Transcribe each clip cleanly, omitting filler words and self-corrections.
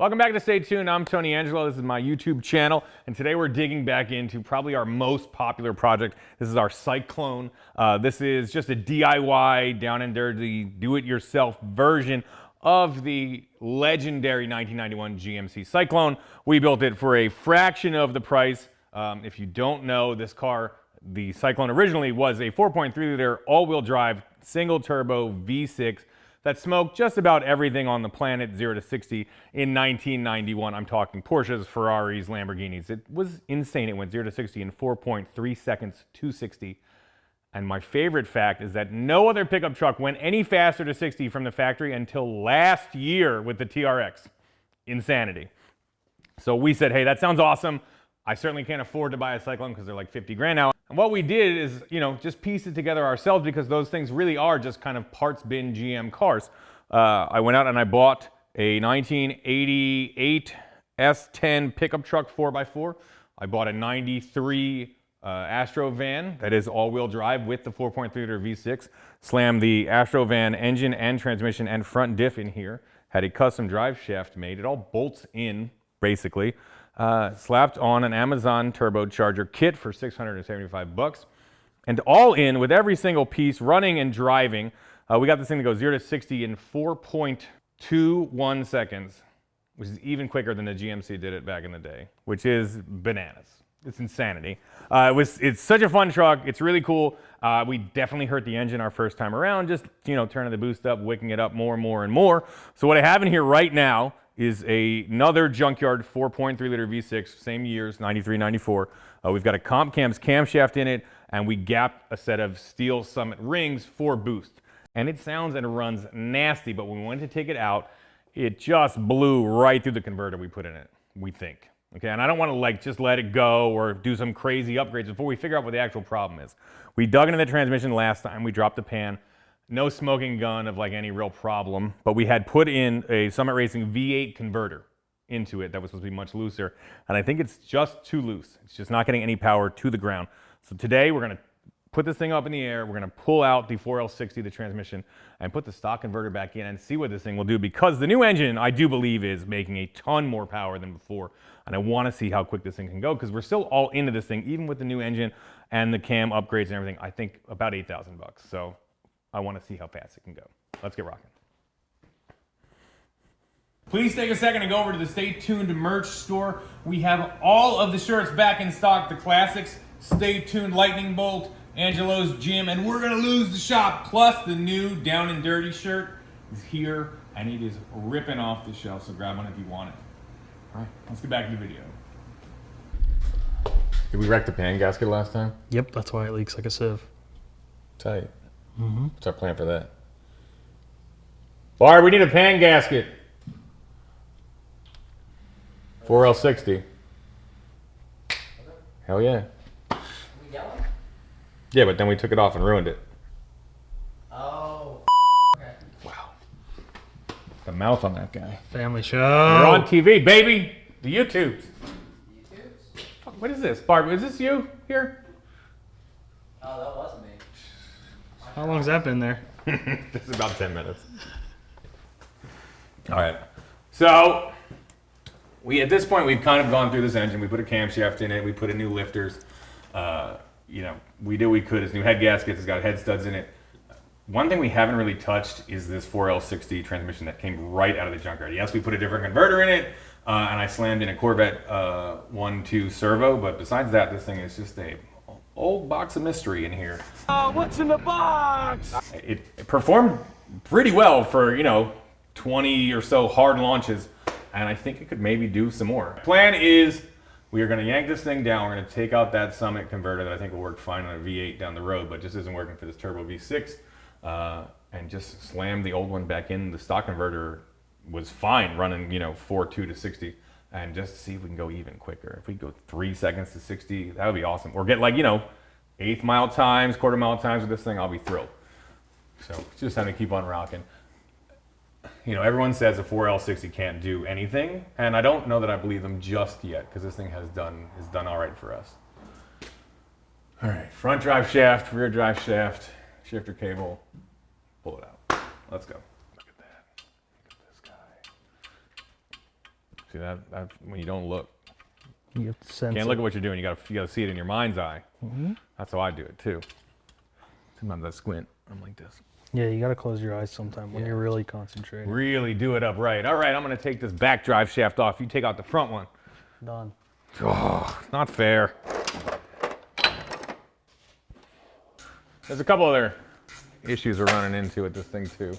Welcome back to Stay Tuned. I'm Tony Angelo. This is my YouTube channel, and today we're digging back into probably our most popular project. This is our Syclone. This is just a DIY, down and dirty, do-it-yourself version of the legendary 1991 GMC Syclone. We built it for a fraction of the price. If you don't know, this car, the Syclone originally was a 4.3-liter all-wheel drive, single-turbo V6 that smoked just about everything on the planet 0 to 60 in 1991. I'm talking Porsches, Ferraris, Lamborghinis. It was insane. It went 0 to 60 in 4.3 seconds to 60. And my favorite fact is that no other pickup truck went any faster to 60 from the factory until last year with the TRX. Insanity. So we said, hey, that sounds awesome. I certainly can't afford to buy a Syclone because they're like 50 grand now. And what we did is, just piece it together ourselves because those things really are just kind of parts bin GM cars. I went out and I bought a 1988 S10 pickup truck 4x4. I bought a 93 Astro van that is all-wheel drive with the 4.3-liter V6. Slammed the Astro van engine and transmission and front diff in here. Had a custom drive shaft made. It all bolts in, basically. Slapped on an Amazon turbocharger kit for 675 bucks. And all in with every single piece running and driving. We got this thing to go 0 to 60 in 4.21 seconds, which is even quicker than the GMC did it back in the day, which is bananas. It's insanity. It's such a fun truck. It's really cool. We definitely hurt the engine our first time around, just, turning the boost up, wicking it up more and more and more. So what I have in here right now is another Junkyard 4.3-liter V6, same years, 93, 94. We've got a Comp Cams camshaft in it, and we gapped a set of steel Summit rings for boost. And it sounds and runs nasty, but when we went to take it out, it just blew right through the converter we put in it, we think. Okay, and I don't want to just let it go or do some crazy upgrades before we figure out what the actual problem is. We dug into the transmission last time, we dropped the pan. No smoking gun of any real problem, but we had put in a Summit Racing V8 converter into it that was supposed to be much looser, and I think it's just too loose. It's just not getting any power to the ground. So today we're going to put this thing up in the air, we're going to pull out the 4L60, the transmission, and put the stock converter back in and see what this thing will do, because the new engine, I do believe, is making a ton more power than before, and I want to see how quick this thing can go, because we're still all into this thing, even with the new engine and the cam upgrades and everything. I think about 8,000 bucks. So I want to see how fast it can go. Let's get rocking. Please take a second and go over to the Stay Tuned merch store. We have all of the shirts back in stock. The classics, Stay Tuned Lightning Bolt, Angelo's Gym, and we're going to lose the shop. Plus the new Down and Dirty shirt is here, and it is ripping off the shelf, so grab one if you want it. All right, let's get back to the video. Did we wreck the pan gasket last time? Yep, that's why it leaks like a sieve. Tight. What's our plan for that? Bart, we need a pan gasket. 4L60. Hell yeah. Are we yelling? Yeah, but then we took it off and ruined it. Oh, okay. Wow. The mouth on that guy. Family show. You're on TV, baby. The YouTubes. YouTubes? Fuck, what is this? Bart, is this you here? Oh, that wasn't me. How long's that been there? This is about 10 minutes. All right. So, at this point, we've kind of gone through this engine. We put a camshaft in it. We put in new lifters. We did what we could. It's new head gaskets. It's got head studs in it. One thing we haven't really touched is this 4L60 transmission that came right out of the junkyard. Yes, we put a different converter in it, and I slammed in a Corvette 1.2 servo, but besides that, this thing is just a old box of mystery in here. What's in the box? It performed pretty well for, 20 or so hard launches, and I think it could maybe do some more. Plan is we are going to yank this thing down. We're going to take out that Summit converter that I think will work fine on a V8 down the road, but just isn't working for this turbo V6, and just slam the old one back in. The stock converter was fine running, 4.2 to 60. And just see if we can go even quicker. If we go 3 seconds to 60, that would be awesome. Or get 1/8 mile times, 1/4 mile times with this thing, I'll be thrilled. So just having to keep on rocking. Everyone says a 4L60 can't do anything, and I don't know that I believe them just yet, because this thing has done all right for us. All right, front drive shaft, rear drive shaft, shifter cable, pull it out. Let's go. Look at that. Look at this guy. See that when you don't look. You get the sense. Can't look at what you're doing. You gotta see it in your mind's eye. That's how I do it too. Sometimes I squint. I'm like this. Yeah, you gotta close your eyes sometime when Yeah. you're really concentrating. Really do it upright. All right, I'm gonna take this back drive shaft off. You take out the front one. Done. Oh, not fair. There's a couple other issues we're running into with this thing too.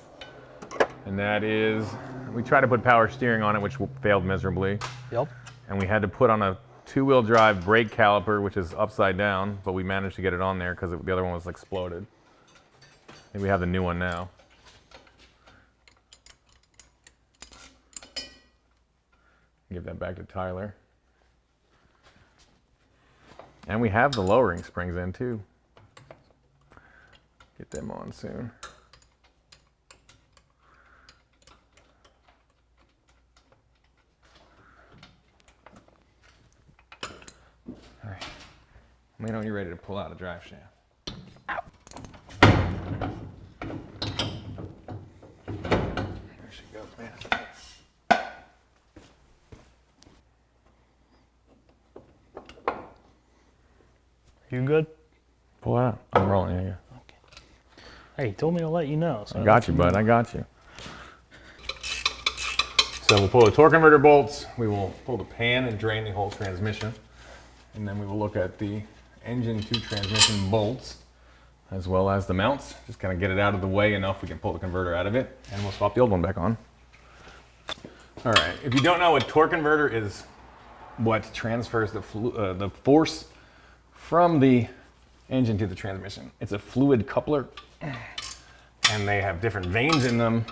And that is, we tried to put power steering on it, which failed miserably. Yep. And we had to put on a 2-wheel drive brake caliper, which is upside down, but we managed to get it on there because the other one was exploded. I think we have the new one now. Give that back to Tyler. And we have the lowering springs in too. Get them on soon. All right. Let me know when you're ready to pull out a drive shaft. There she goes, man. You good? Pull it out. I'm rolling. Yeah, yeah. Hey, you told me to let you know. So I got you, bud. I got you. So we'll pull the torque converter bolts. We will pull the pan and drain the whole transmission. And then we will look at the engine to transmission bolts, as well as the mounts. Just kind of get it out of the way enough we can pull the converter out of it, and we'll swap the old one back on. All right, if you don't know, a torque converter is what transfers the force from the engine to the transmission. It's a fluid coupler, and they have different vanes in them.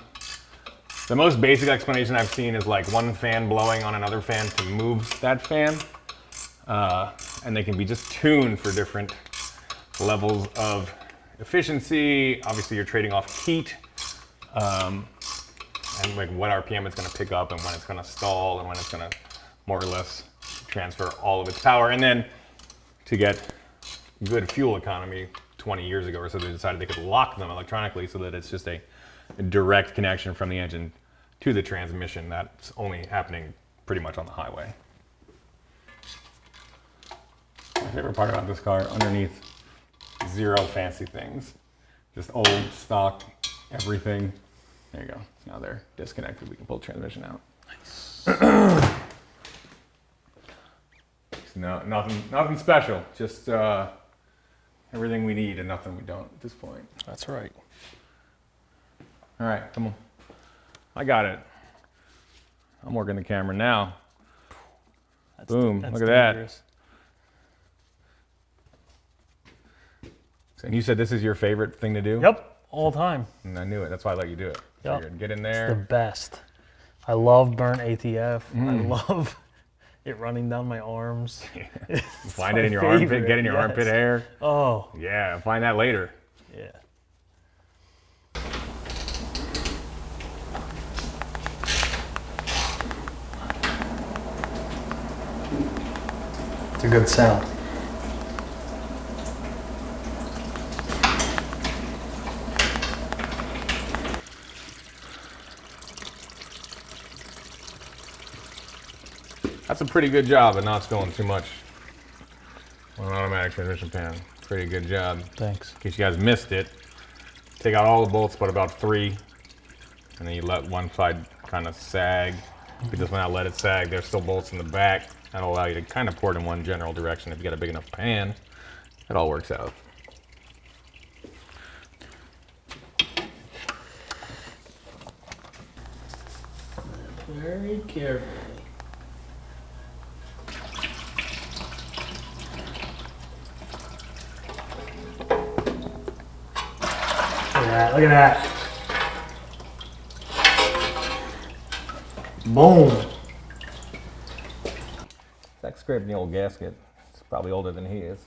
The most basic explanation I've seen is like one fan blowing on another fan to move that fan. And they can be just tuned for different levels of efficiency. Obviously, you're trading off heat, and like what RPM it's going to pick up and when it's going to stall and when it's going to more or less transfer all of its power. And then to get good fuel economy 20 years ago or so, they decided they could lock them electronically so that it's just a direct connection from the engine to the transmission. That's only happening pretty much on the highway. My favorite part about this car, underneath, zero fancy things. Just old, stock, everything. There you go. Now they're disconnected. We can pull the transmission out. Nice. No, nothing special. Just everything we need and nothing we don't at this point. That's right. All right, come on. I got it. I'm working the camera now. Boom, look at that. And you said this is your favorite thing to do? Yep, all the time. And I knew it. That's why I let you do it. Yep. Figured, get in The there. best. I love burnt ATF. I love it running down my arms. Find it in your my armpit. favorite, Get in your yes. armpit hair. Oh, Yeah, find that later. yeah. It's a good sound. That's a pretty good job of not spilling too much on an automatic transmission pan. Pretty good job. Thanks. In case you guys missed it, take out all the bolts but about 3, and then you let one side kind of sag. If you just went out, let it sag. There's still bolts in the back. That'll allow you to kind of pour it in one general direction. If you got a big enough pan, it all works out. Very carefully. Look at that. Boom. Zach scraping the old gasket. It's probably older than he is.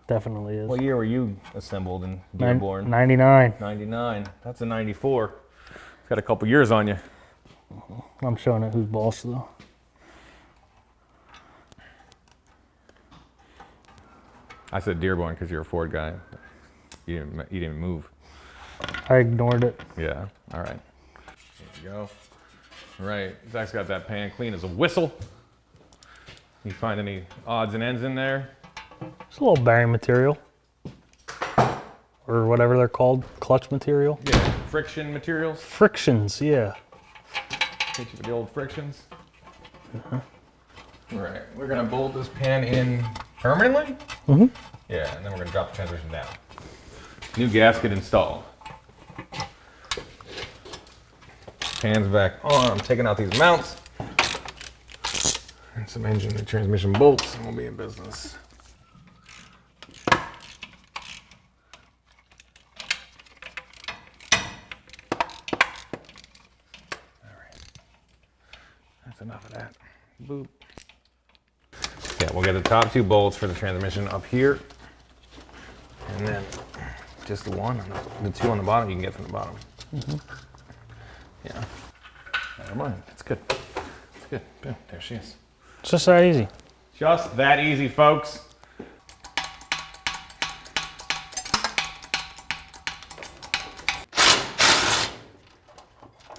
Definitely is. What year were you assembled in Dearborn? 99. 99. That's a 94. It's got a couple years on you. I'm showing it who's boss though. I said Dearborn because you're a Ford guy. You didn't move. I ignored it. Yeah. All right. There you go. Right, Zach's got that pan clean as a whistle. You find any odds and ends in there? It's a little bearing material. Or whatever they're called, clutch material. Yeah, friction materials. Frictions, yeah. Hit you with the old frictions. All right, we're gonna bolt this pan in permanently? Mm-hmm. Yeah, and then we're gonna drop the transmission down. New gasket installed. Pan's back on. I'm taking out these mounts. And some engine and transmission bolts, and we'll be in business. That's enough of that. Boop. Yeah, we'll get the top two bolts for the transmission up here. And then just the one, the two on the bottom you can get from the bottom. Mm-hmm. Yeah. Never mind. That's good. That's good. Boom. There she is. It's just that easy. Just that easy, folks.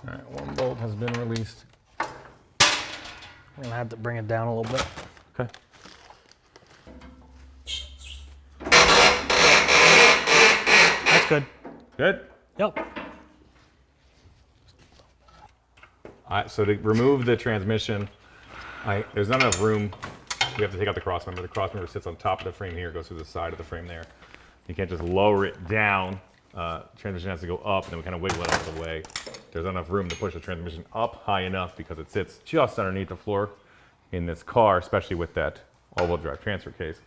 All right, one bolt has been released. I'm gonna have to bring it down a little bit. Okay. That's good. Good? Yep. So to remove the transmission, there's not enough room. We have to take out the cross member. The cross member sits on top of the frame here, goes through the side of the frame there. You can't just lower it down. Transmission has to go up, and then we kind of wiggle it out of the way. There's not enough room to push the transmission up high enough because it sits just underneath the floor in this car, especially with that all-wheel drive transfer case.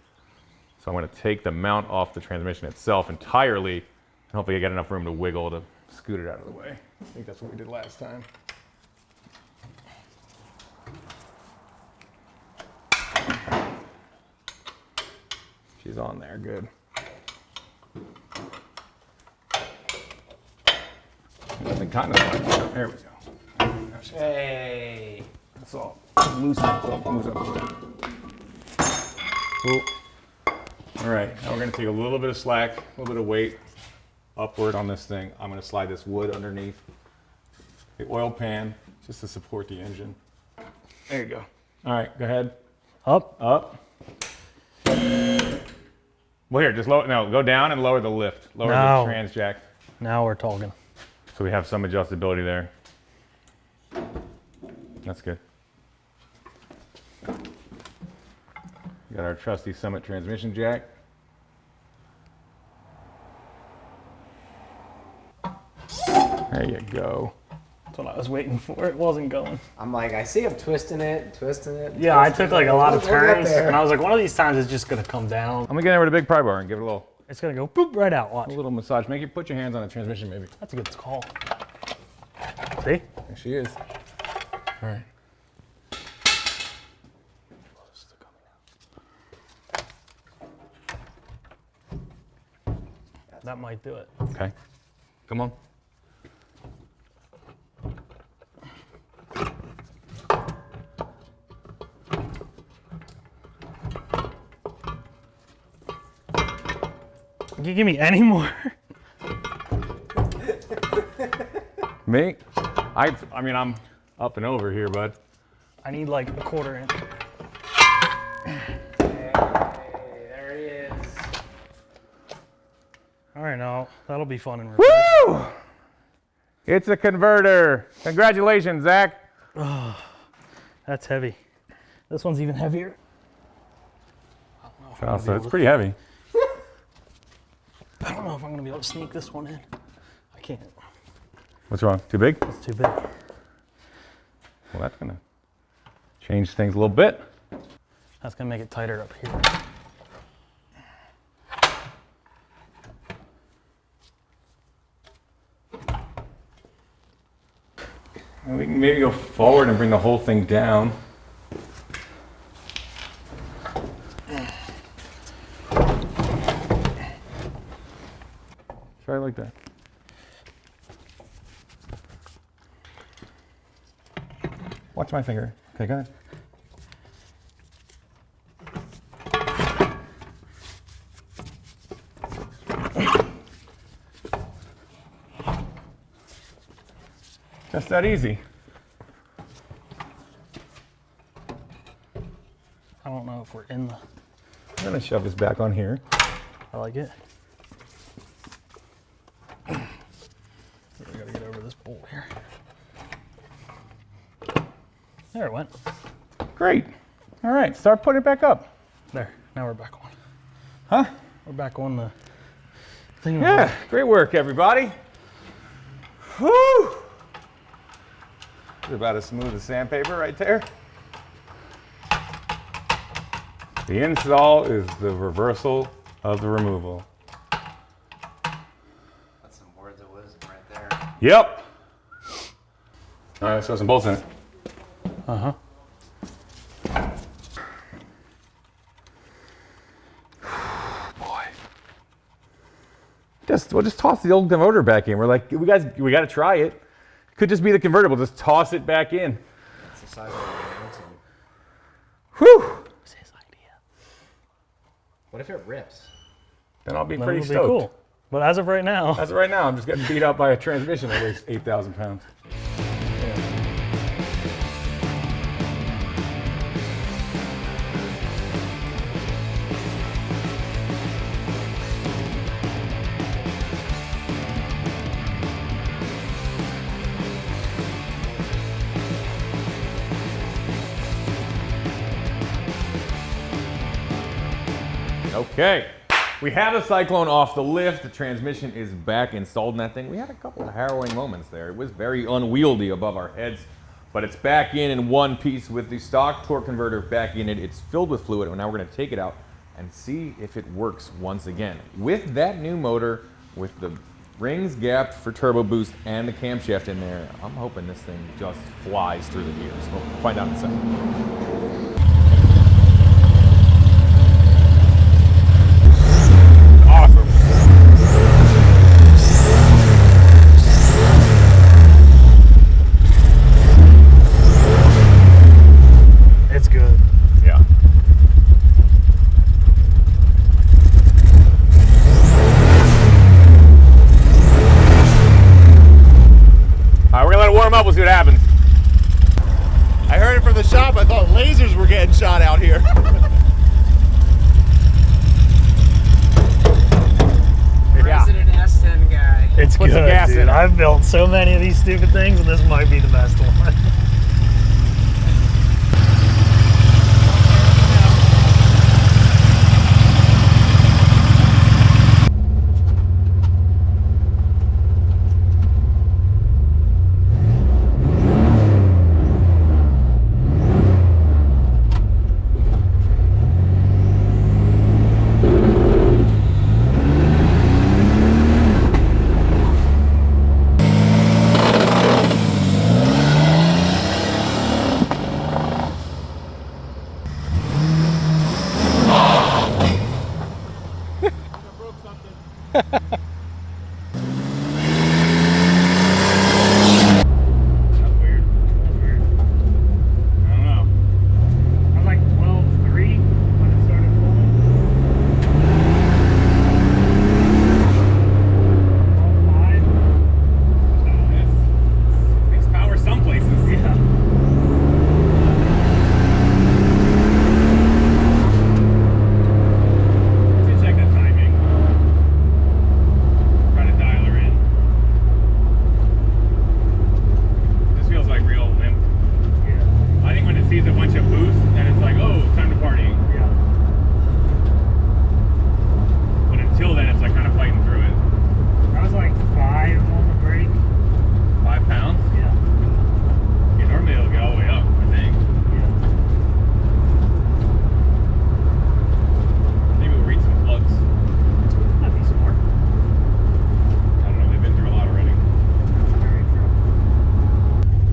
So I'm going to take the mount off the transmission itself entirely, and hopefully I get enough room to wiggle to scoot it out of the way. I think that's what we did last time. She's on there, good. Nothing kind of like, there we go. Hey. That's all. Loosen it up, moves up. Cool. All right, now we're gonna take a little bit of slack, a little bit of weight upward on this thing. I'm gonna slide this wood underneath the oil pan just to support the engine. There you go. All right, go ahead. Up. Up. Well, here, just lower. No, go down and lower the lift. Lower No. the trans jack. Now we're talking. So we have some adjustability there. That's good. Got our trusty Summit transmission jack. There you go. That's what I was waiting for. It wasn't going. I'm like, I see him twisting it. Yeah, I took like a lot of We'll get turns, there. and I was like, one of these times it's just gonna come down. I'm gonna get in with a big pry bar and give it a It's gonna go boop right out. Watch. little massage. Put your hands on the transmission, maybe. That's a good call. See? There she is. All right. That might do it. Okay. Come on. Can you give me any more? Me? I mean, I'm up and over here, bud. I need like a quarter inch. Hey, there he is. All right, now that'll be fun and reverse. Woo! It's a converter. Congratulations, Zach. That's heavy. This one's even heavier. Oh, so it's pretty heavy. I don't know if I'm gonna be able to sneak this one in. I can't. What's wrong? Too big? It's too big. Well, that's gonna change things a little bit. That's gonna make it tighter up here. And we can maybe go forward and bring the whole thing down. Try it like that. Watch my finger. Okay, go ahead. Just that easy. if we're in the. I'm gonna shove this back on here. I like it. We gotta get over this bolt here. There it went. Great. All right, start putting it back up. There. Now we're back on. Huh? We're back on the thing. Yeah, great work, everybody. Whew! It's about as smooth as sandpaper right there. The install is the reversal of the removal. That's some words of wisdom right there. Yep. All right, let's throw some bolts in it. Uh-huh. Boy. We'll just toss the old converter back in. We're like, we got to try it. Could just be the converter. We'll just toss it back in. That's the size of the mountain. Whew. It's his idea. What if it rips? Then I'll be Then pretty it'll be stoked. cool. But as of right now, As of right now, I'm just getting beat up by a transmission that weighs 8,000 pounds. Okay, we have the Syclone off the lift. The transmission is back installed in that thing. We had a couple of harrowing moments there. It was very unwieldy above our heads, but it's back in one piece with the stock torque converter back in it. It's filled with fluid, and now we're gonna take it out and see if it works once again. With that new motor, with the rings gapped for turbo boost and the camshaft in there, I'm hoping this thing just flies through the gears. We'll find out in a second. Awesome. it's good. Yeah. All right, we're gonna let it warm up. We'll see what happens. I heard it from the shop. I thought lasers were getting shot out here. Yeah. Resident S10 guy. It's Put good, some gas dude. in it. I've built so many of these stupid things, and this might be the best one. That's weird. I don't know. I'm like 12.3 when it started pulling. 12.5. It makes power some places. Yeah. Let's check the timing. Try to dial her in. This feels like real limp. Yeah. I think when it sees a bunch of boost, then it's like, oh, time to party. Yeah. But until then, it's like kind of fighting through it. I was like 5 on the brake. 5 pounds? Yeah. Yeah, normally it'll get all the way up, I think. Yeah. Maybe we'll read some plugs. That'd be smart. I don't know, they've been through a lot already. Very true.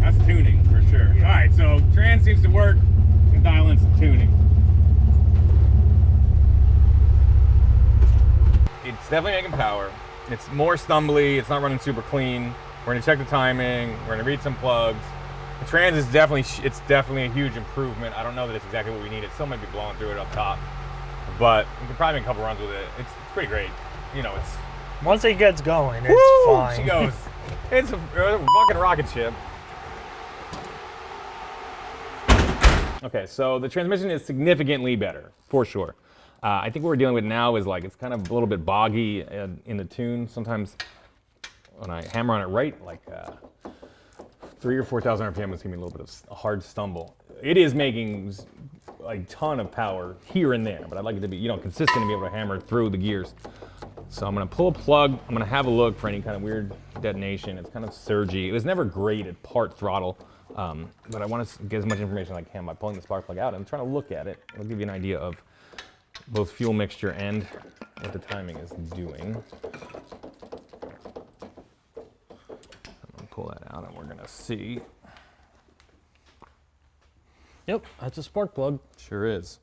That's tuning for sure. Yeah. All right, so trans seems to work. Can dial in some tuning. It's definitely making power. It's more stumbly. It's not running super clean. We're gonna check the timing. We're gonna read some plugs. The trans is it's definitely a huge improvement. I don't know that it's exactly what we need. It still might be blowing through it up top, but we can probably make a couple runs with it. It's pretty great. You know, it's Once it gets going, it's woo, fine. she goes. It's a fucking rocket ship. Okay, so the transmission is significantly better, for sure. I think what we're dealing with now is like, it's kind of a little bit boggy in the tune. Sometimes when I hammer on it right, like 3,000 or 4,000 RPM is giving me a little bit of a hard stumble. It is making a ton of power here and there, but I'd like it to be, consistent and be able to hammer through the gears. So I'm gonna pull a plug. I'm gonna have a look for any kind of weird detonation. It's kind of surgy. It was never great at part throttle, but I want to get as much information as I can by pulling the spark plug out and trying to look at it. It'll give you an idea of both fuel mixture and what the timing is doing. I'm gonna pull that out and we're gonna see. Yep, that's a spark plug. Sure is.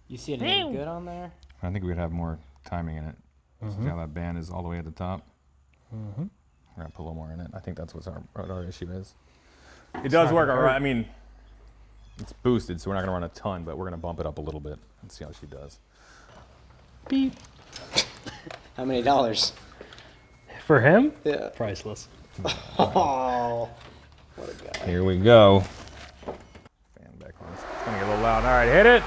You see anything good on there? I think we'd have more timing in it. See how that band is all the way at the top? We're gonna put a little more in it. I think that's what our issue is. It does work all right. I mean, it's boosted, so we're not gonna run a ton, but we're gonna bump it up a little bit and see how she does. Beep. How many dollars? For him? Yeah. Priceless. Oh, what a guy. Here we go. Fan back on. It's gonna get a little loud. All right, hit it.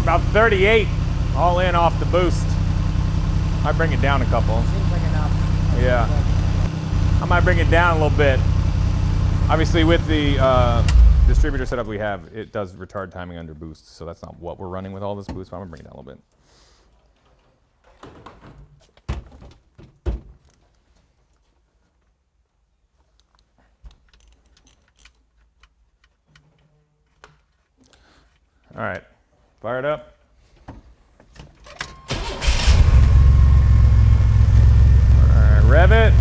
About 38, all in off the boost. I bring it down a couple. Seems like enough. Yeah. I might bring it down a little bit. Obviously with the distributor setup we have, it does retard timing under boost, so that's not what we're running with all this boost, but I'm gonna bring it down a little bit. All right, fire it up. All right, rev it.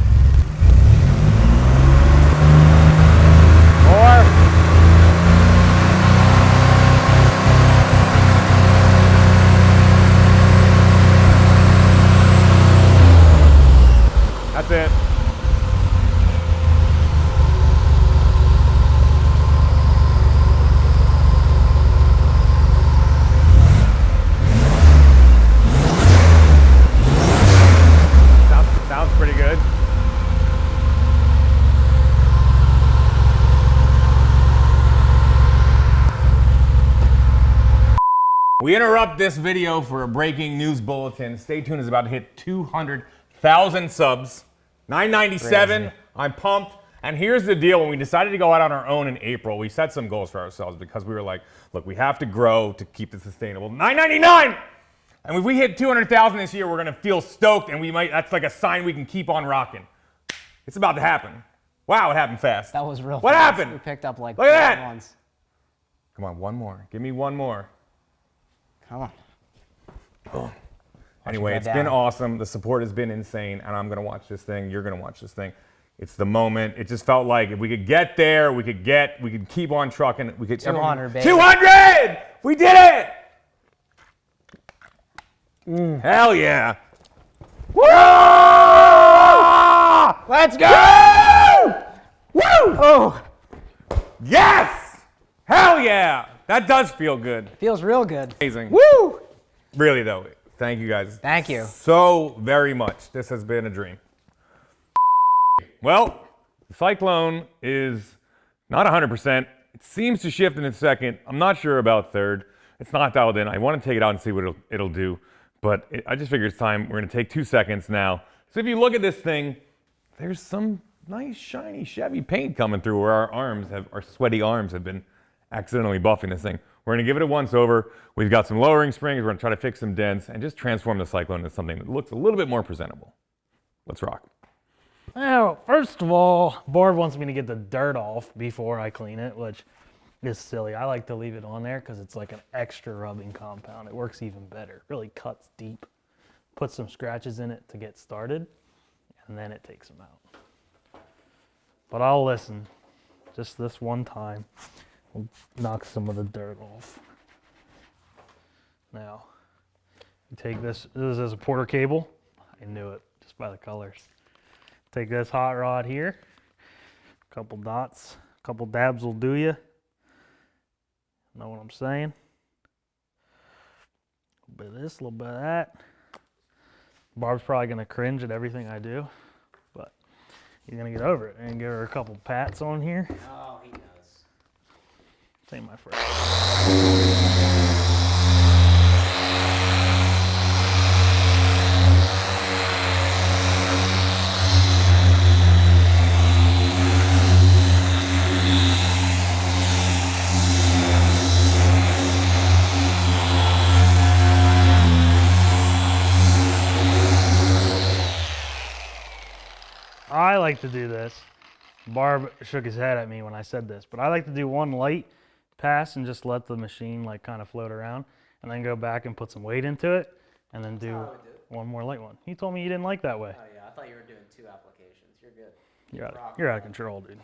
More. That's it. Sounds pretty good. We interrupt this video for a breaking news bulletin. Stay tuned, is about to hit 200,000 subs. 997. Crazy. I'm pumped. And here's the deal. When we decided to go out on our own in April, we set some goals for ourselves because we were like, look, we have to grow to keep this sustainable. 999! And if we hit 200,000 this year, we're gonna feel stoked, and that's like a sign we can keep on rocking. It's about to happen. Wow, it happened fast. That was real What fast. happened? We picked up like Look at 4 that. ones. Come on, one more. Give me one more. Come on. Anyway, go it's down. been awesome. The support has been insane, and I'm gonna watch this thing. You're gonna watch this thing. It's the moment. It just felt like if we could get there, we could keep on trucking. We could 200, baby. 200! We did it! Hell yeah! Woo! Let's go! Woo! Oh, Yes! Hell yeah! That does feel good. feels real good. Amazing. Woo! Really though, thank you guys. Thank you. So very much. This has been a dream. Well, the Syclone is not 100%. It seems to shift in a second. I'm not sure about third. It's not dialed in. I want to take it out and see what it'll do. But I just figured it's time. We're going to take 2 seconds now. So if you look at this thing, there's some nice shiny Chevy paint coming through where our sweaty arms have been accidentally buffing this thing. We're gonna give it a once over. We've got some lowering springs. We're gonna try to fix some dents and just transform the Syclone into something that looks a little bit more presentable. Let's rock. Now, first of all, Barb wants me to get the dirt off before I clean it, which is silly. I like to leave it on there because it's like an extra rubbing compound. It works even better. It really cuts deep. Put some scratches in it to get started, and then it takes them out. But I'll listen. Just this one time. We'll knock some of the dirt off. Now, you take this is a Porter cable. I knew it just by the colors. Take this hot rod here, a couple dots, a couple dabs will do you. Know what I'm saying? A little bit of this, a little bit of that. Barb's probably gonna cringe at everything I do, but he's gonna get over it and give her a couple pats on here. Oh, he knows. This ain't my first. I like to do this. Barb shook his head at me when I said this, but I like to do one light pass and just let the machine like kind of float around and then go back and put some weight into it and then do one more light one. He told me you didn't like that way. Oh yeah, I thought you were doing 2 applications. You're good. You're out of control, dude.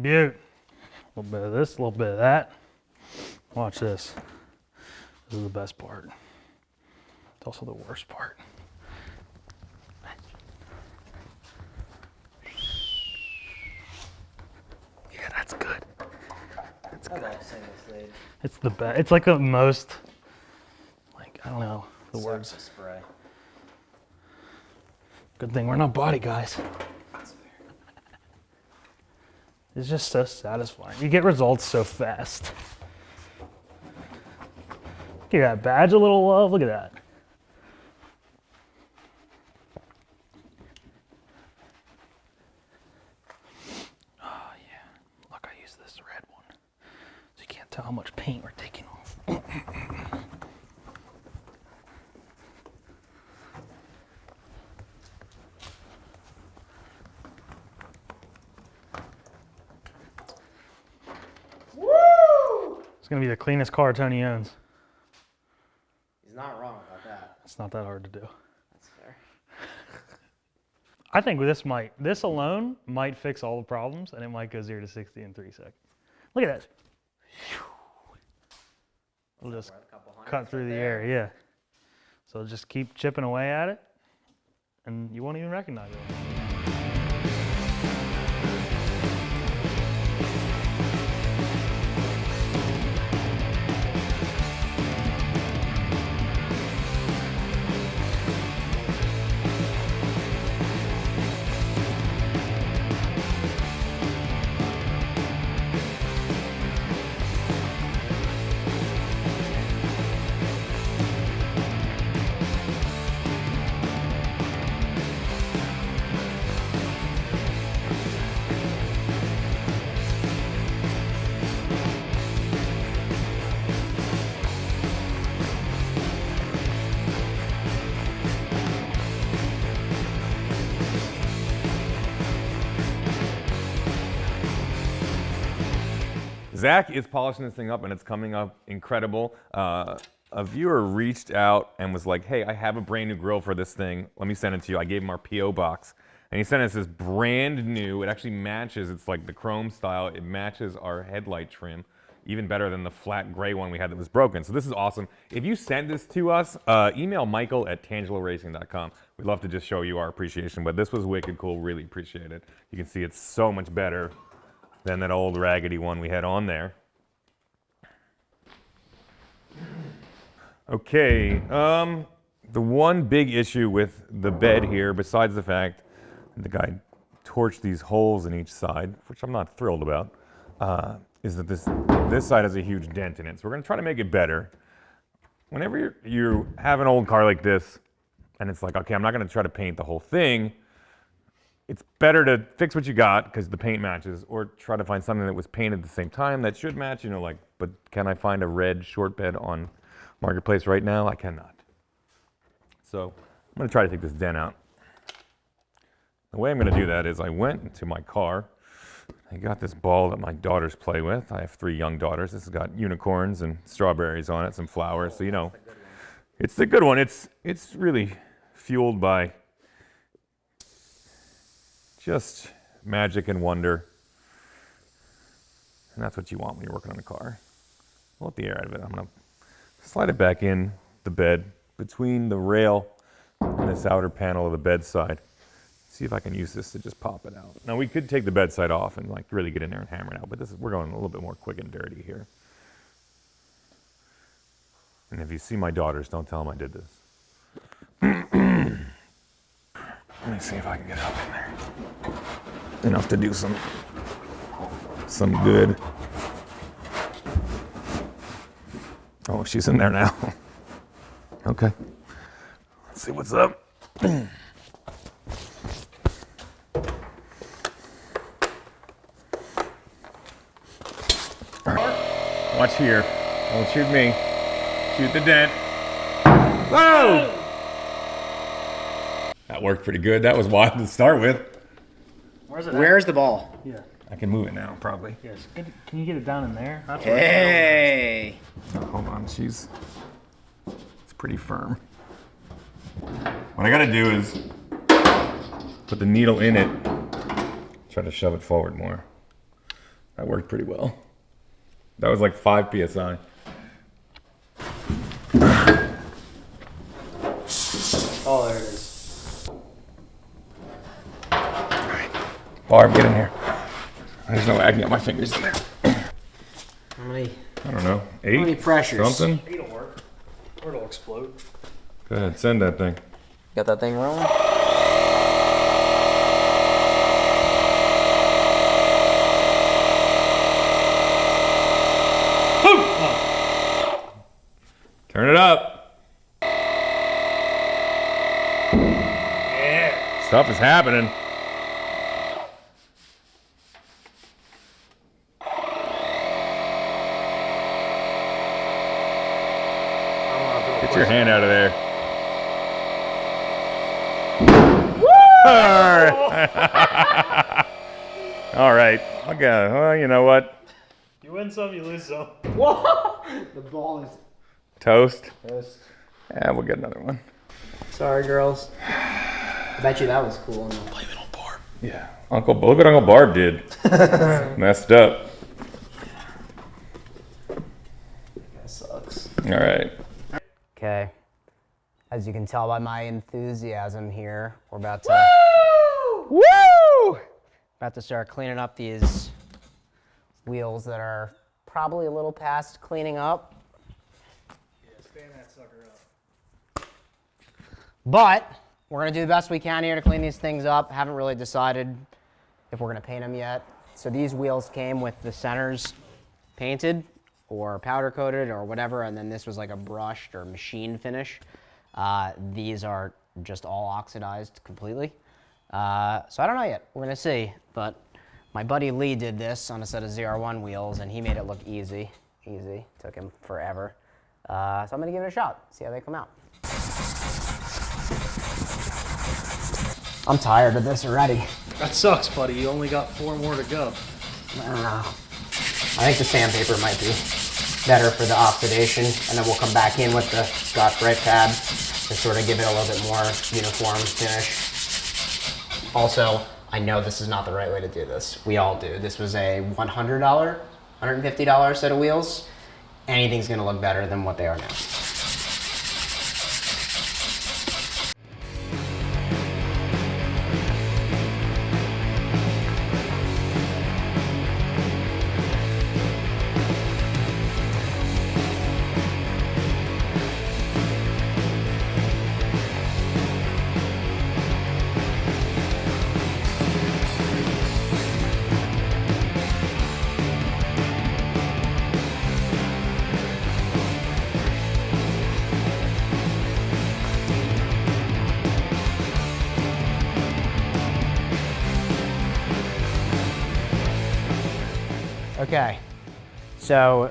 Beaut. A little bit of this, a little bit of that. Watch this. This is the best part. It's also the worst part. Yeah, that's good. That's good. It's the best. It's like the most, like, I don't know the words. Spray. Good thing we're not body guys. It's just so satisfying. You get results so fast. Look at that badge, a little love. Look at that. Oh yeah. Look, I use this red one, so you can't tell how much paint we're taking off. It's gonna be the cleanest car Tony owns. He's not wrong about that. It's not that hard to do. That's fair. I think this alone might fix all the problems, and it might go 0 to 60 in 3 seconds. Look at that. We'll just cut through the air, yeah. So just keep chipping away at it, and you won't even recognize it. Zach is polishing this thing up and it's coming up incredible. A viewer reached out and was like, hey, I have a brand new grill for this thing. Let me send it to you. I gave him our P.O. box. And he sent us this brand new, it actually matches, it's like the chrome style. It matches our headlight trim, even better than the flat gray one we had that was broken. So this is awesome. If you send this to us, email michael@tangeloracing.com. We'd love to just show you our appreciation, but this was wicked cool, really appreciate it. You can see it's so much better than that old raggedy one we had on there. Okay, the one big issue with the bed here, besides the fact the guy torched these holes in each side, which I'm not thrilled about, is that this side has a huge dent in it. So we're gonna try to make it better. Whenever you have an old car like this, and it's like, okay, I'm not gonna try to paint the whole thing, it's better to fix what you got because the paint matches, or try to find something that was painted at the same time that should match, you know, like, but can I find a red short bed on Marketplace right now? I cannot. So I'm gonna try to take this dent out. The way I'm gonna do that is I went into my car, I got this ball that my daughters play with. I have 3 young daughters. This has got unicorns and strawberries on it, some flowers, so you know, it's the good one. It's really fueled by just magic and wonder. And that's what you want when you're working on a car. I'll let the air out of it. I'm gonna slide it back in the bed between the rail and this outer panel of the bedside. See if I can use this to just pop it out. Now we could take the bedside off and like really get in there and hammer it out, but we're going a little bit more quick and dirty here. And if you see my daughters, don't tell them I did this. Let me see if I can get up in there. Enough to do some good. Oh, she's in there now. Okay. Let's see what's up. Watch here. Don't shoot me. Shoot the dent. Whoa! That worked pretty good. That was wild to start with. Where's the ball? Yeah. I can move it now, probably. Yes. Can you get it down in there? That's Hey! Oh, hold on. It's pretty firm. What I gotta do is put the needle in it. Try to shove it forward more. That worked pretty well. That was like 5 PSI. Oh, there it is. Barb, get in here. There's no way I can get my fingers in there. How many? I don't know. 8? How many pressures? Something? 8 will work. Or it'll explode. Go ahead, send that thing. Got that thing rolling? Turn it up. Yeah. Stuff is happening. Get your hand out of there. All right. Okay. Well, you know what? You win some, you lose some. Whoa! The ball is Toast. toast. Yeah, we'll get another one. Sorry, girls. I bet you that was cool. Blame it on Barb. Yeah. Look what Uncle Barb did. Messed up. That sucks. All right. Okay. As you can tell by my enthusiasm here, we're about to about to start cleaning up these wheels that are probably a little past cleaning up. Yeah, stand that sucker up. But we're gonna do the best we can here to clean these things up. Haven't really decided if we're gonna paint them yet. So these wheels came with the centers painted or powder coated or whatever, and then this was like a brushed or machine finish. These are just all oxidized completely. So I don't know yet. We're gonna see. But my buddy Lee did this on a set of ZR1 wheels, and he made it look easy. Easy. Took him forever. So I'm gonna give it a shot. See how they come out. I'm tired of this already. That sucks, buddy. You only got 4 more to go. I don't know. I think the sandpaper might be better for the oxidation, and then we'll come back in with the Scotch-Brite pad to sort of give it a little bit more uniform finish. Also, I know this is not the right way to do this. We all do. This was a $100, $150 set of wheels. Anything's gonna look better than what they are now. Okay, so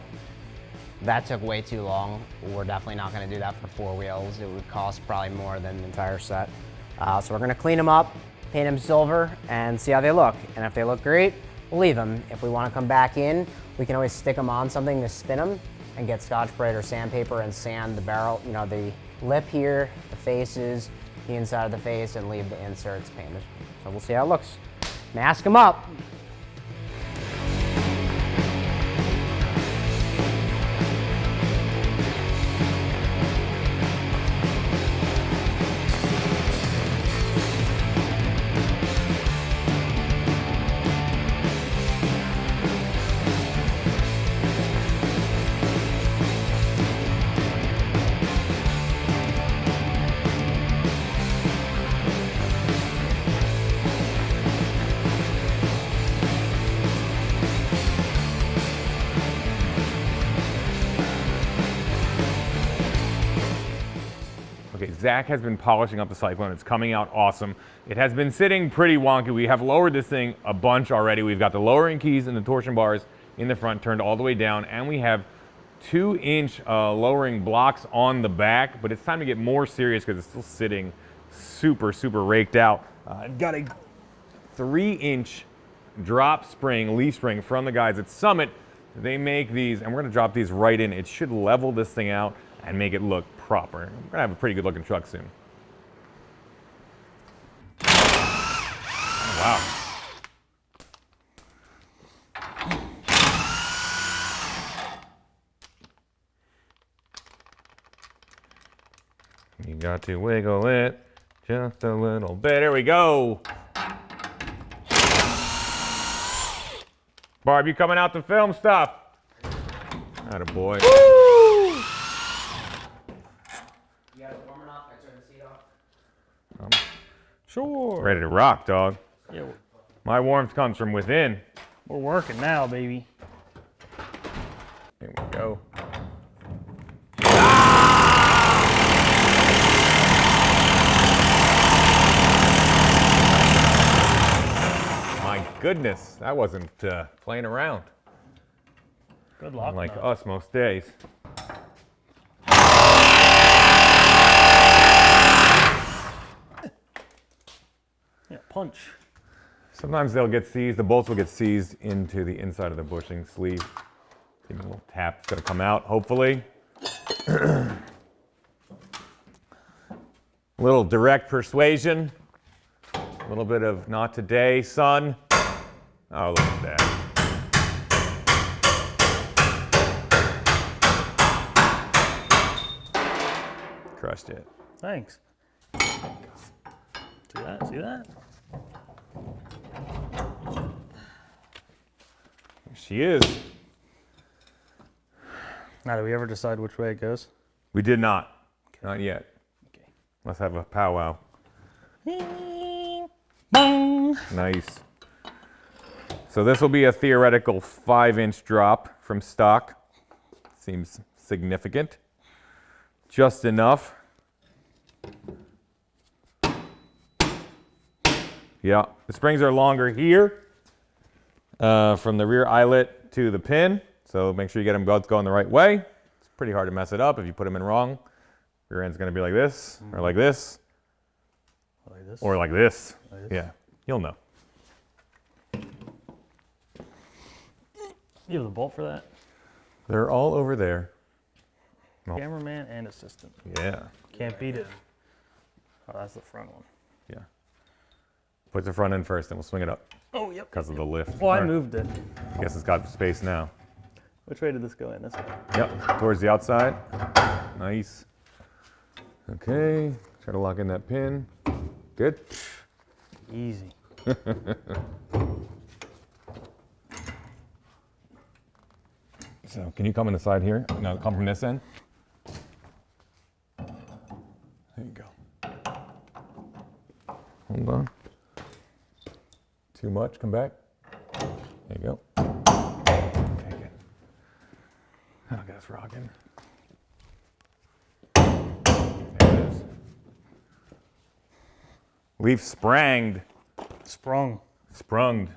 that took way too long. We're definitely not gonna do that for 4 wheels. It would cost probably more than the entire set. So we're gonna clean them up, paint them silver, and see how they look. And if they look great, we'll leave them. If we wanna come back in, we can always stick them on something to spin them and get Scotch-Brite or sandpaper and sand the barrel, you know, the lip here, the faces, the inside of the face, and leave the inserts painted. So we'll see how it looks. Mask them up. Okay, Zach has been polishing up the Syclone. It's coming out awesome. It has been sitting pretty wonky. We have lowered this thing a bunch already. We've got the lowering keys and the torsion bars in the front turned all the way down, and we have 2-inch lowering blocks on the back, but it's time to get more serious because it's still sitting super, super raked out. I've got a 3-inch drop spring, leaf spring from the guys at Summit. They make these, and we're gonna drop these right in. It should level this thing out and make it look proper. We're gonna have a pretty good looking truck soon. Oh, wow. You got to wiggle it just a little bit. There we go. Barb, you coming out to film stuff? Attaboy. You guys warm enough? I turn the seat off. Sure. Ready to rock, dog. Yeah, My warmth comes from within. we're working now, baby. Here we go. My goodness, that wasn't playing around. Good luck. Like no. us most days. Yeah, punch. Sometimes they'll get seized, the bolts will get seized into the inside of the bushing sleeve. Give me a little tap, it's gonna come out, hopefully. A little direct persuasion. A little bit of not today, son. Oh, look at that. Crushed it. Thanks. See that? See that? Here she is. Now, do we ever decide which way it goes? We did not. Not yet. Okay. Let's have a powwow. Bong. Nice. So this will be a theoretical 5-inch drop from stock. Seems significant. Just enough. Yeah, the springs are longer here from the rear eyelet to the pin. So make sure you get them both going the right way. It's pretty hard to mess it up if you put them in wrong. Rear end's gonna be like this, or like this, Like this? or like this. Like this? Yeah, you'll know. You have the bolt for that? They're all over there. Cameraman and assistant. Yeah. Can't beat it. Oh, that's the front one. Yeah. Put the front in first, then we'll swing it up Oh, yep. because of the lift. Well, I All right. moved it. I guess it's got space now. Which way did this go in? This way. Yep, towards the outside. Nice. Okay, try to lock in that pin. Good. Easy. So, can you come in the side here? No, come from this end. There you go. Hold on. Too much, come back. There you go. Okay, good. I'll get us rocking. There it is. Leaf spranged. Sprung. Sprunged.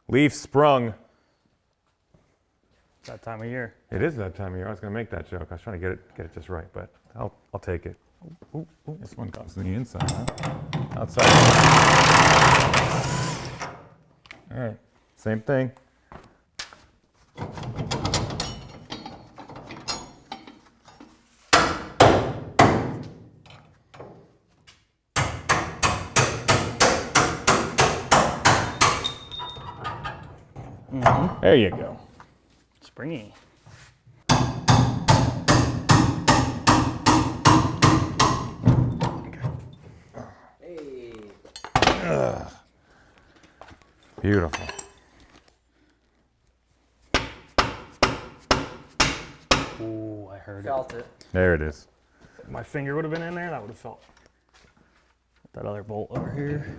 Leaf sprung. That time of year. It is that time of year. I was going to make that joke. I was trying to get it just right, but I'll take it. Ooh, this one comes to the inside, huh? Outside. All right, same thing. There you go. Springy. Beautiful. Ooh, I heard Felt it. There it is. it. My finger would have been in there, that would have felt. That other bolt over here.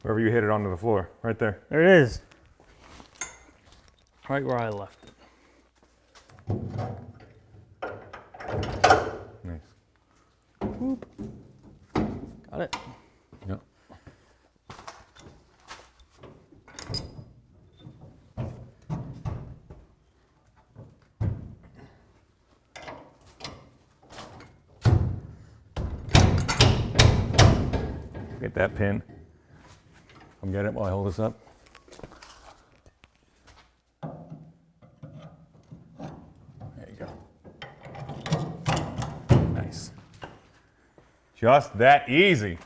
Wherever you hit it onto the floor, right there. There it is. Right where I left it. Nice. Whoop. Got it. Yep. Get that pin. Come get it while I hold this up. There you go. Nice. Just that easy.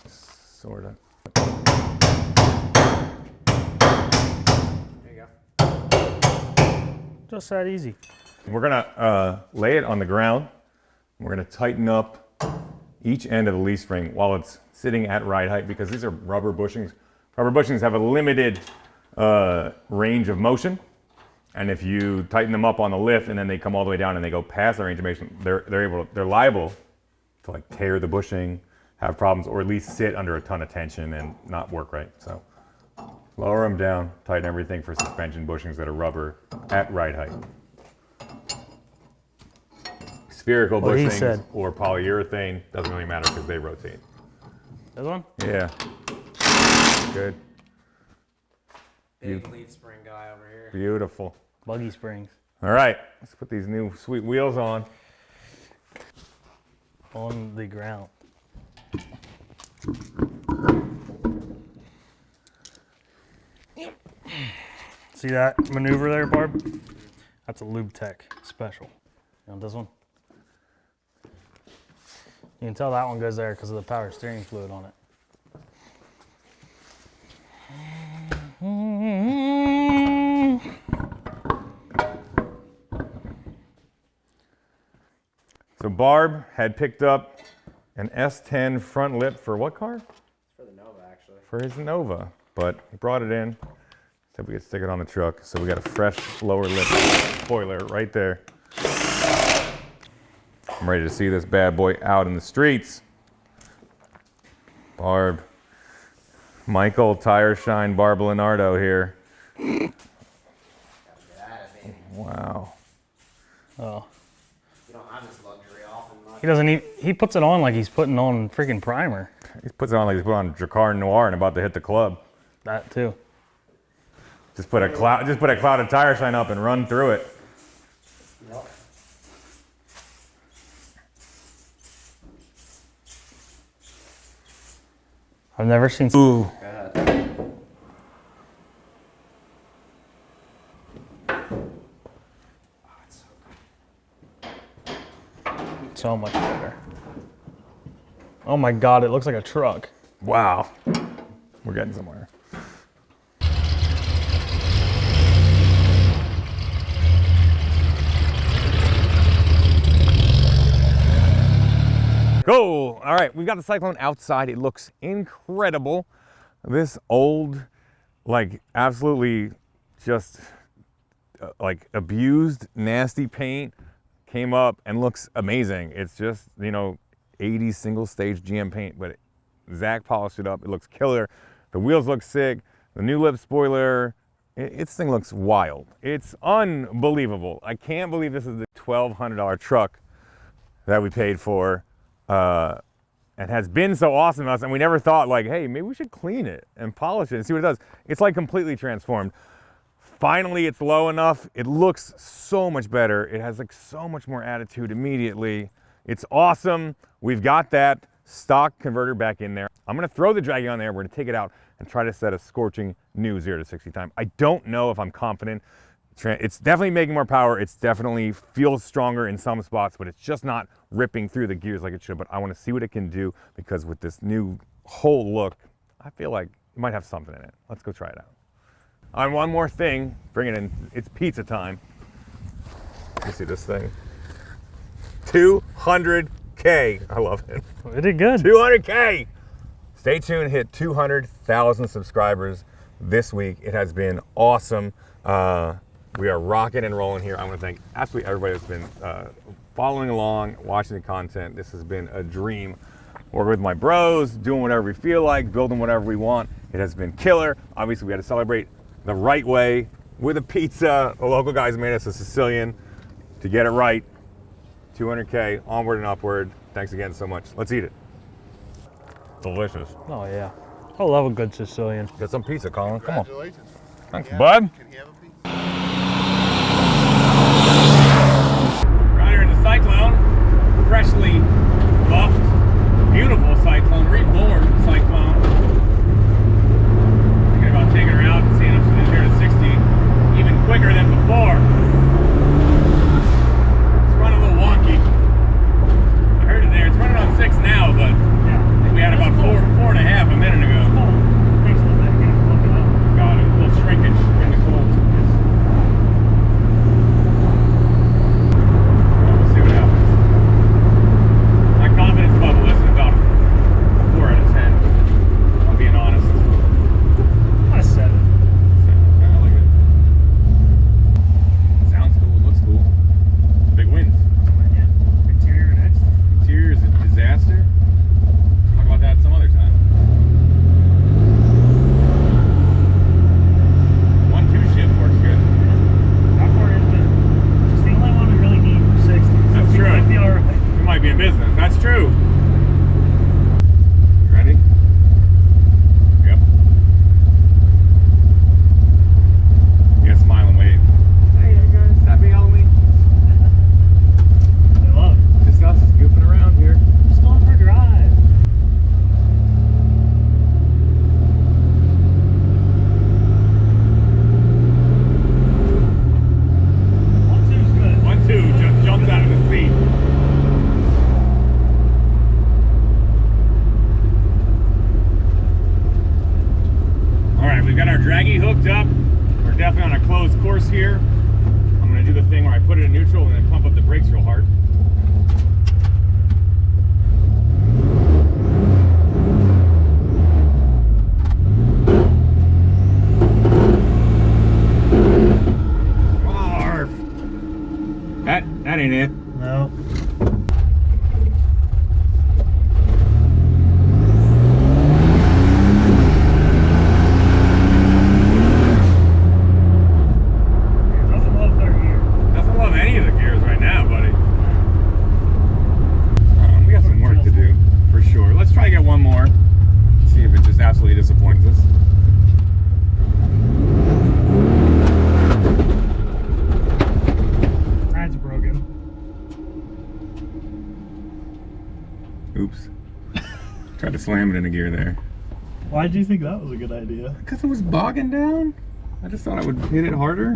Sorta. There you go. Just that easy. We're gonna lay it on the ground. We're gonna tighten up each end of the leaf spring while it's sitting at right height because these are rubber bushings. Rubber bushings have a limited range of motion, and if you tighten them up on the lift and then they come all the way down and they go past the range of motion, they're liable to like tear the bushing, have problems, or at least sit under a ton of tension and not work right. So lower them down, tighten everything for suspension bushings that are rubber at right height. Spherical What he bushings said. or polyurethane, doesn't really matter because they rotate. This one? Yeah. Good. Big leaf spring guy over here. Beautiful. Buggy springs. All right, let's put these new sweet wheels on. On the ground. See that maneuver there, Barb? That's a Lube Tech special. You want this one? You can tell that one goes there because of the power steering fluid on it. So Barb had picked up an S10 front lip for what car? For the Nova, actually. For his Nova, but he brought it in. Said we could stick it on the truck. So we got a fresh lower lip spoiler right there. I'm ready to see this bad boy out in the streets. Barb. Michael Tire Shine Barb Leonardo here. Wow. Oh. You don't have this luxury often much. He doesn't he puts it on like he's putting on freaking primer. He puts it on like he's put on Dracar Noir and about to hit the club. That too. Just put a cloud of tire shine up and run through it. Yep. I've never seen. Ooh. Go ahead. Oh my God, it looks like a truck. Wow. We're getting somewhere. Cool. All right, we've got the Syclone outside. It looks incredible. This old, like absolutely just like abused, nasty paint came up and looks amazing. It's just, you know, 80s single stage GM paint, but Zach polished it up. It looks killer. The wheels look sick. The new lip spoiler, this thing looks wild. It's unbelievable. I can't believe this is the $1,200 truck that we paid for. And has been so awesome to us, and we never thought like, hey, maybe we should clean it and polish it and see what it does. It's like completely transformed. Finally, it's low enough. It looks so much better. It has like so much more attitude immediately. It's awesome. We've got that stock converter back in there. I'm gonna throw the Draggy on there. We're gonna take it out and try to set a scorching new 0 to 60 time. I don't know if I'm confident. It's definitely making more power. It's definitely feels stronger in some spots, but it's just not ripping through the gears like it should. But I want to see what it can do, because with this new whole look, I feel like it might have something in it. Let's go try it out. On one more thing, bring it in. It's pizza time. Let me see this thing. 200K. I love it. It did good. 200K. Stay tuned. Hit 200,000 subscribers this week. It has been awesome. We are rocking and rolling here. I want to thank absolutely everybody that's been following along, watching the content. This has been a dream. Working with my bros, doing whatever we feel like, building whatever we want. It has been killer. Obviously, we had to celebrate the right way with a pizza. The local guys made us a Sicilian to get it right. 200K, onward and upward. Thanks again so much. Let's eat it. Delicious. Oh yeah. I love a good Sicilian. Get some pizza, Colin. Come on. Congratulations. Thanks, bud. Can he have a piece? Right here in the Syclone, freshly buffed, beautiful Syclone, reborn Syclone. Thinking about taking her out and seeing if she's 0 to 60 even quicker than before. It's running a little wonky. I heard it there. It's running on 6 now, but I think we had about 4.5 a minute ago. Got it. A little shrinkage in the cold. We'll see what happens. My confidence level is about 4 out of 10. I'm being honest. I said it. I like it. It sounds cool. It looks cool. Big wins. Interior next. Interior is a disaster. Talk about that some other time. 1-2 shift works good. Outboard engine. It's the only one we really need for 60. That's So true. Might be all right. We might be in business. That's true. You ready? Yep. Yeah, smile and wave. Hey there, guys. Happy Halloween. I love it. Just us goofing around here. Just going for a drive. One, two's good. 1-2 just jumps out of the seat. All right, we've got our Draggy hooked up. We're definitely on a closed course here. I'm gonna do the thing where I put it in neutral and then pump up the brakes real hard. Arf. That ain't it. No. It doesn't love third gear. Doesn't love any of the gears right now, buddy. We got some work to do, for sure. Let's try to get one more. See if it just absolutely disappoints us. That's broken. Oops. Tried to slam it in a gear there. Why do you think that was a good idea? Because it was bogging down. I just thought I would hit it harder.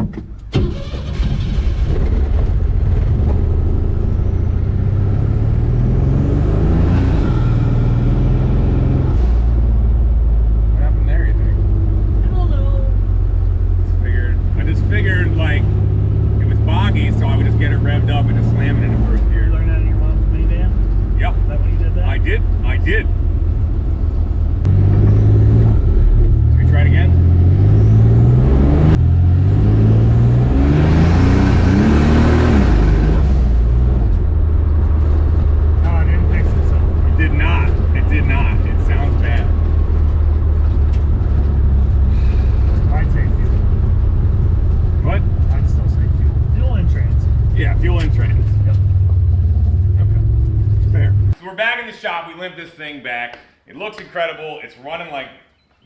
good. Should we try it again? No, it didn't fix itself. It did not. It did not. It sounds bad. I'd say fuel. What? I'd still say fuel. Fuel and trans. Yeah, fuel and trans. Yep. Okay. Fair. So we're back in the shop. We limped this thing back. It looks incredible. It's running like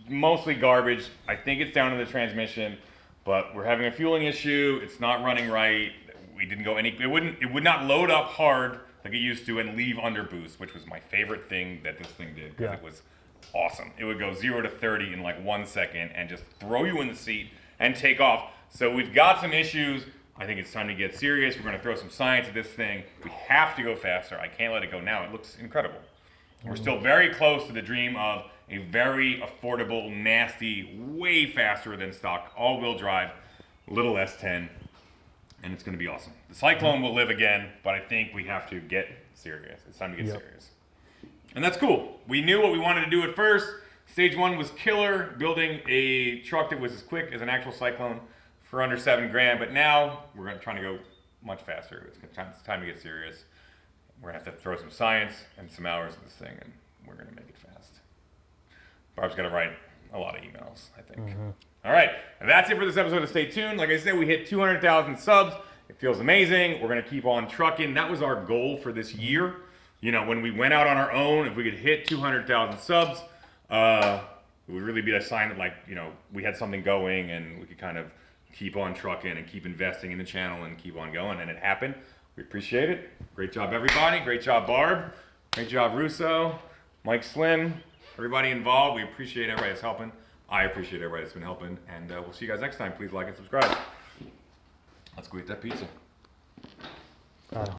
mostly garbage. I think it's down to the transmission, but we're having a fueling issue. It's not running right. We didn't go any, it would not load up hard like it used to and leave under boost, which was my favorite thing that this thing did because Yeah. it was awesome. It would go 0 to 30 in like 1 second and just throw you in the seat and take off. So we've got some issues. I think it's time to get serious. We're gonna throw some science at this thing. We have to go faster. I can't let it go now. It looks incredible. We're still very close to the dream of a very affordable, nasty, way faster than stock, all-wheel drive, little S10, and it's gonna be awesome. The Syclone will live again, but I think we have to get serious. It's time to get serious. And that's cool. We knew what we wanted to do at first. Stage 1 was killer, building a truck that was as quick as an actual Syclone for under 7 grand, but now we're trying to go much faster. It's time to get serious. We're gonna have to throw some science and some hours at this thing, and we're gonna make it fast. Barb's gonna write a lot of emails, I think. All right, and that's it for this episode of Stay Tuned. Like I said, we hit 200,000 subs. It feels amazing. We're gonna keep on trucking. That was our goal for this year. You know, when we went out on our own, if we could hit 200,000 subs, it would really be a sign that, like, you know, we had something going and we could kind of keep on trucking and keep investing in the channel and keep on going, and it happened. We appreciate it. Great job, everybody. Great job, Barb. Great job, Russo, Mike Slim, everybody involved. We appreciate everybody that's helping. I appreciate everybody that's been helping, and we'll see you guys next time. Please like and subscribe. Let's go eat that pizza.